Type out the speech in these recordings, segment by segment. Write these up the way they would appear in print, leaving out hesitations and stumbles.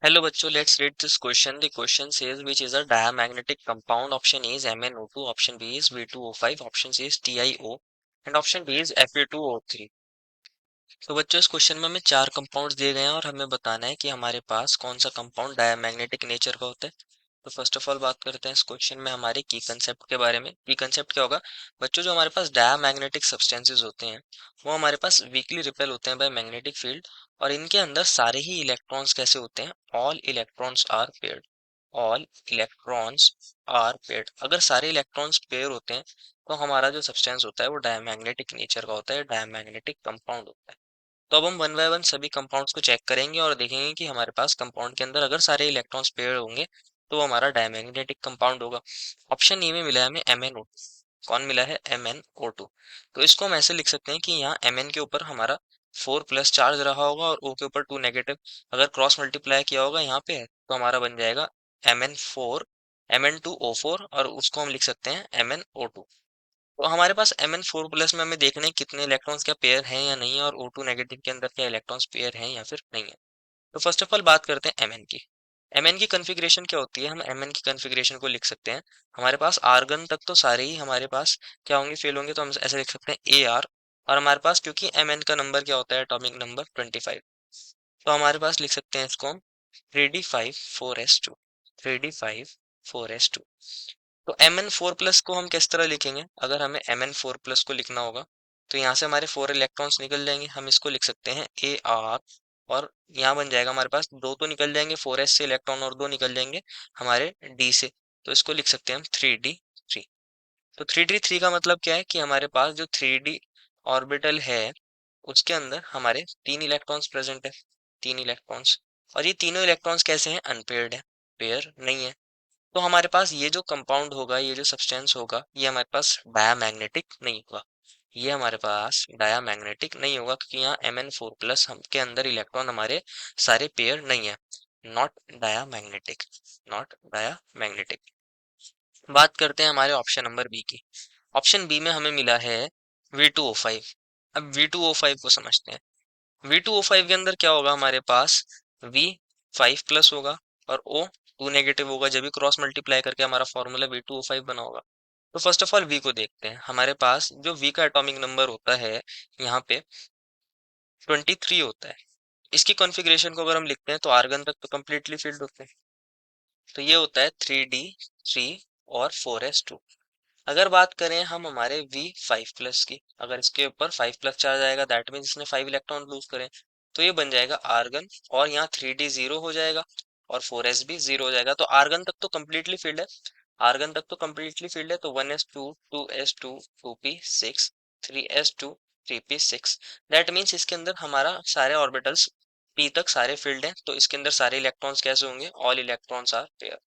Hello बच्चों, let's read this question. The question says which is a diamagnetic compound. Option A is MnO2, option B is V2O5, option C is TiO and option D is Fe2O3. तो बच्चों इस question में हमें चार compounds दिए गए हैं और हमें बताना है कि हमारे पास कौन सा कंपाउंड डायमैग्नेटिक नेचर का होता है। तो फर्स्ट ऑफ ऑल बात करते हैं इस क्वेश्चन में हमारे की कंसेप्ट के बारे में। की कंसेप्ट क्या होगा बच्चों? जो हमारे पास डायमैग्नेटिक सब्सटेंसेस होते हैं वो हमारे पास वीकली रिपेल होते हैं बाय मैग्नेटिक फील्ड, और इनके अंदर सारे ही इलेक्ट्रॉन्स कैसे होते हैं? All electrons are paired. All electrons are paired. अगर सारे इलेक्ट्रॉन्स पेयर होते हैं तो हमारा जो सब्सटेंस होता है वो डायमैग्नेटिक नेचर का होता है, डायमैग्नेटिक कंपाउंड होता है। तो अब हम वन बाय वन सभी कंपाउंड्स को चेक करेंगे और देखेंगे कि हमारे पास कंपाउंड के अंदर अगर सारे इलेक्ट्रॉन्स पेयर होंगे तो वो हमारा डायमैग्नेटिक कंपाउंड होगा। ऑप्शन ए में मिला है हमें MnO2। कौन मिला है? MnO2। तो इसको हम ऐसे लिख सकते हैं कि यहाँ Mn के ऊपर हमारा 4+ चार्ज रहा होगा और O के ऊपर 2 नेगेटिव। अगर क्रॉस मल्टीप्लाई किया होगा यहाँ पे तो हमारा बन जाएगा Mn2O4 और उसको हम लिख सकते हैं MnO2। तो हमारे पास Mn4+ में हमें देखना है कितने इलेक्ट्रॉन्स क्या पेयर हैं या नहीं, और O2 नेगेटिव के अंदर क्या इलेक्ट्रॉन्स पेयर हैं या फिर नहीं है। तो फर्स्ट ऑफ ऑल बात करते हैं Mn की। Mn की कॉन्फ़िगरेशन क्या होती है? हम Mn की कॉन्फ़िगरेशन को लिख सकते हैं। हमारे पास आर्गन तक तो सारे ही हमारे पास क्या होंगे? फेल होंगे, तो हम ऐसे लिख सकते हैं AR। और हमारे पास क्योंकि Mn का नंबर क्या होता है? Atomic number 25। तो हमारे पास लिख सकते हैं इसको हम 3d5 4s2। 3d5 4s2। तो Mn4+ को हम किस तरह लिखेंगे? अगर हमें Mn4+ को लिखना होगा तो यहाँ से हमारे 4 इलेक्ट्रॉन्स निकल जाएंगे। हम इसको लिख सकते हैं AR, और यहाँ बन जाएगा हमारे पास दो तो निकल जाएंगे 4s से इलेक्ट्रॉन, और दो निकल जाएंगे हमारे D से। तो इसको लिख सकते हैं हम 3d3। तो 3d3 का मतलब क्या है कि हमारे पास जो 3d ऑर्बिटल है उसके अंदर हमारे 3 इलेक्ट्रॉन्स प्रेजेंट है। 3 इलेक्ट्रॉन्स। और ये तीनों इलेक्ट्रॉन्स कैसे हैं? अनपेयर्ड है, पेयर नहीं है। तो हमारे पास ये जो कंपाउंड होगा, ये जो सब्सटेंस होगा, ये हमारे पास डायामैग्नेटिक नहीं होगा। ये हमारे पास डायामैग्नेटिक नहीं होगा क्योंकि यहाँ Mn4+ हम के अंदर इलेक्ट्रॉन हमारे सारे पेयर नहीं है। Not diamagnetic. Not diamagnetic. बात करते हैं हमारे ऑप्शन नंबर बी की। ऑप्शन बी में हमें मिला है V2O5। अब V2O5 को समझते हैं। V2O5 के अंदर क्या होगा? हमारे पास V5+ होगा और O 2 नेगेटिव होगा, जब भी क्रॉस मल्टीप्लाई करके हमारा फॉर्मूला V2O5 बना होगा। तो फर्स्ट ऑफ ऑल V को देखते हैं। हमारे पास जो V का एटॉमिक नंबर होता है यहाँ पे 23 होता है। इसकी कॉन्फ़िगरेशन को अगर हम लिखते हैं तो आर्गन तक तो कम्प्लीटली फिल्ड होते हैं। तो ये होता है 3d3 और 4s2। अगर बात करें हम हमारे V5+ की, अगर इसके ऊपर 5+ चार्ज आएगा दैट मीन्स इसने 5 इलेक्ट्रॉन लूज करें, तो ये बन जाएगा आर्गन, और यहाँ 3d 0 हो जाएगा और 4s भी 0 हो जाएगा। तो आर्गन तक तो कम्प्लीटली फील्ड है। आर्गन तक तो कम्प्लीटली फील्ड है, तो 1s2 2s2 2p6 3s2 3p6। That means इसके अंदर हमारा सारे ऑर्बिटल्स p तक सारे फील्ड हैं। तो इसके अंदर सारे इलेक्ट्रॉन्स कैसे होंगे? All electrons are pair.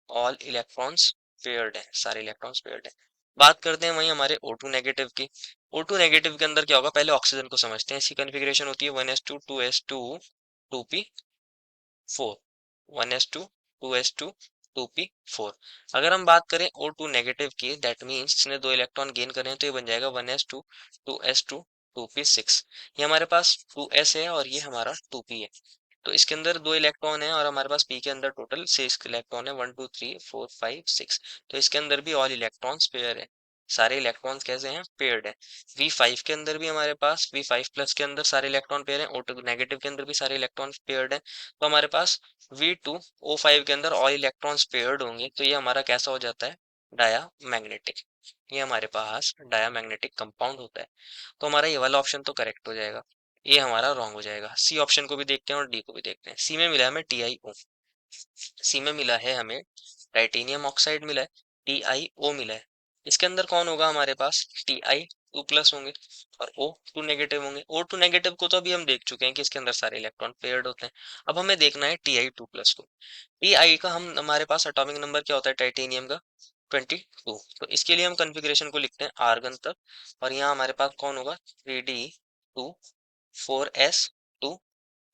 All electrons paired है, सारे इलेक्ट्रॉन्स पेयर्ड है। बात करते हैं वहीं हमारे O2 नेगेटिव की। O2 नेगेटिव के अंदर क्या होगा? पहले ऑक्सीजन को समझते हैं। इसकी कॉन्फ़िगरेशन होती है 1s2 2s2 2p4। 1s2 2s2 2p4। अगर हम बात करें O2 नेगेटिव की, दैट मीन्स इसने दो इलेक्ट्रॉन गेन करे हैं, तो ये बन जाएगा 1s2 2s2 2p6। ये हमारे पास 2s है और ये हमारा 2p है। तो इसके अंदर दो इलेक्ट्रॉन है और हमारे पास पी के अंदर टोटल 6 इलेक्ट्रॉन है, 1 2 3 4 5 6। तो इसके अंदर भी ऑल इलेक्ट्रॉन्स पेयर है। सारे इलेक्ट्रॉन्स कैसे हैं? पेयर्ड है। V5 के अंदर भी हमारे पास V5+ के अंदर सारे इलेक्ट्रॉन पेयर हैं, O2 नेगेटिव के अंदर भी सारे इलेक्ट्रॉन पेयर्ड है। तो हमारे पास V2O5 के अंदर ऑल इलेक्ट्रॉन्स पेयर्ड होंगे, तो ये हमारा कैसा हो जाता है? Diamagnetic. ये हमारे पास डाया मैग्नेटिक कंपाउंड होता है। तो हमारा ये वाला ऑप्शन तो करेक्ट हो जाएगा, ये हमारा रॉन्ग हो जाएगा। सी ऑप्शन को भी देखते हैं और डी को भी देखते हैं। सी में मिला है हमें TiO। सी में मिला है हमें टाइटेनियम ऑक्साइड मिला है, TiO मिला है। इसके अंदर कौन होगा हमारे पास? Ti2+ होंगे और O2 नेगेटिव होंगे। O2 नेगेटिव को तो अभी हम देख चुके हैं कि इसके अंदर सारे इलेक्ट्रॉन पेयर्ड होते हैं। अब हमें देखना है Ti2+ को। Ti का हम हमारे पास एटॉमिक नंबर क्या होता है टाइटेनियम का? 22। तो इसके लिए हम कॉन्फ़िगरेशन को लिखते हैं आर्गन तक, और यहाँ हमारे पास कौन होगा? 3d2 4s2।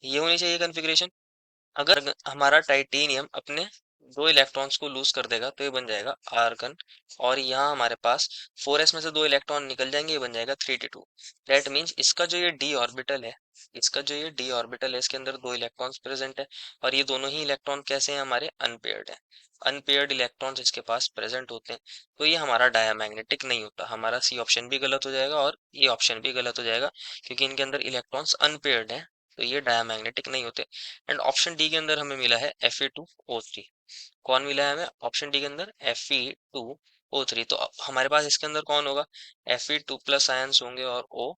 ये होनी चाहिए कॉन्फ़िगरेशन। अगर हमारा टाइटेनियम अपने दो इलेक्ट्रॉन्स को लूज कर देगा तो ये बन जाएगा आर्गन। और यहाँ हमारे पास 4s में से दो इलेक्ट्रॉन निकल जाएंगे, ये बन जाएगा 3d2। दैट मीन्स इसका जो ये डी ऑर्बिटल है, इसका जो ये डी ऑर्बिटल है, इसके अंदर दो इलेक्ट्रॉन्स प्रेजेंट है, और ये दोनों ही इलेक्ट्रॉन कैसे हैं, हमारे अनपेयर्ड है। अनपेयर्ड इलेक्ट्रॉन्स इसके पास प्रेजेंट होते हैं, तो ये हमारा डायमैग्नेटिक नहीं होता। हमारा सी ऑप्शन भी गलत हो जाएगा और ये ऑप्शन भी गलत हो जाएगा, क्योंकि इनके अंदर इलेक्ट्रॉन्स अनपेयर्ड है, तो ये डायमैग्नेटिक नहीं होते। एंड ऑप्शन डी के अंदर हमें मिला है Fe2O3। कौन मिला है हमें ऑप्शन डी के अंदर, Fe2O3। तो अब हमारे पास इसके अंदर कौन होगा, Fe2+ आयंस होंगे और O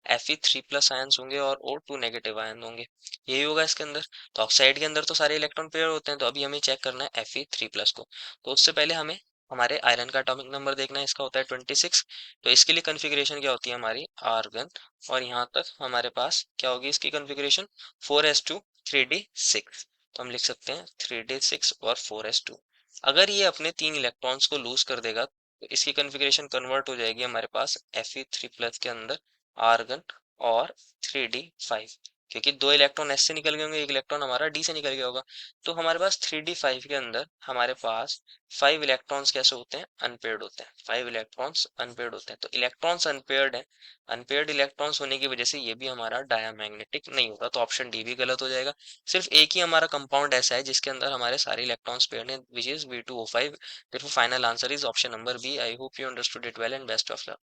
Fe3+ आयंस होंगे और O2 नेगेटिव आयन होंगे, यही होगा इसके अंदर। तो ऑक्साइड के अंदर तो सारे इलेक्ट्रॉन पेयर होते हैं, तो अभी हमें चेक करना है Fe3+ को। तो उससे पहले हमें हमारे आयरन का एटॉमिक नंबर देखना है, इसका होता है 26। तो इसके लिए कन्फिग्रेशन क्या होती है हमारी, आर्गन। और यहाँ तक हमारे पास क्या होगी इसकी कन्फिग्रेशन, 4s2 3d6। तो हम लिख सकते हैं 3d6 और 4s2। अगर ये अपने तीन इलेक्ट्रॉन्स को लूज कर देगा तो इसकी कन्फिग्रेशन कन्वर्ट हो जाएगी हमारे पास Fe3+ के अंदर आर्गन और 3d5, क्योंकि दो इलेक्ट्रॉन एस से निकल गए होंगे, एक इलेक्ट्रॉन हमारा डी से निकल गया होगा। तो हमारे पास 3d5 के अंदर हमारे पास 5 इलेक्ट्रॉन्स कैसे होते हैं, अनपेयर्ड होते हैं। 5 इलेक्ट्रॉन्स अनपेयर्ड होते हैं, तो इलेक्ट्रॉन्स अनपेयर्ड है, अनपेयर्ड इलेक्ट्रॉन्स होने की वजह से ये भी हमारा डायमैग्नेटिक नहीं होगा, तो ऑप्शन डी भी गलत हो जाएगा। सिर्फ एक ही हमारा कंपाउंड ऐसा है जिसके अंदर हमारे सारे इलेक्ट्रॉन्स पेयर्ड हैं, which is V2O5। therefore final answer is option number B. I hope you understood it well and best of luck.